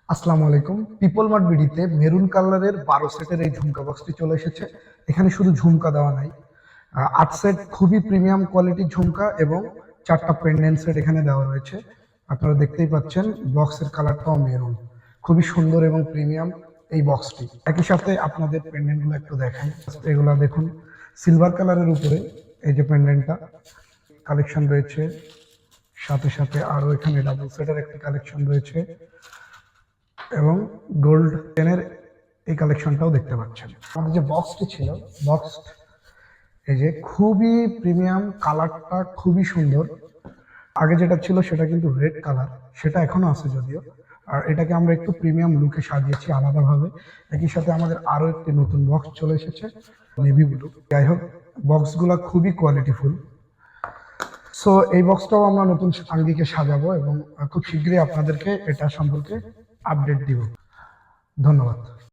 আসসালামু আলাইকুম। People mart বিডিতে maroon কালারের 12 সেটের এই ঝুমকা বক্সটি চলে এসেছে। এখানে শুধু ঝুমকা দেওয়া নাই, 8 সেট খুবই প্রিমিয়াম কোয়ালিটির ঝুমকা এবং 4টা পেন্ডেন্ট সেট এখানে দেওয়া রয়েছে। আপনারা দেখতেই পাচ্ছেন বক্সের কালারটাও মেরুন, খুবই সুন্দর এবং প্রিমিয়াম এই বক্সটি। একই সাথে আপনাদের পেন্ডেন্টগুলো একটু দেখাই। এগুলা দেখুন, সিলভার কালারের উপরে এই যে পেন্ডেন্টটা কালেকশন রয়েছে, সাথে সাথে আরো এখানে ডাবল সেটের একটি কালেকশন রয়েছে এবং গোল্ড পেনের এই কালেকশনটাও দেখতে পাচ্ছেন। আমাদের যে বক্সটি ছিল, বক্স এই যে খুবই প্রিমিয়াম, কালারটা খুবই সুন্দর। আগে যেটা ছিল সেটা কিন্তু রেড কালার, সেটা এখনো আছে যদিও। আর এটাকে আমরা একটু প্রিমিয়াম লুকে সাজিয়েছি আলাদাভাবে। একই সাথে আমাদের আরো একটি নতুন বক্স চলে এসেছে, নেভি ব্লু। যাই হোক, বক্সগুলা খুবই কোয়ালিটিফুল। সো এই বক্সটাও আমরা নতুন আঙ্গিকে সাজাবো এবং খুব শীঘ্রই আপনাদেরকে এটা সম্পর্কে আপডেট দিব। ধন্যবাদ।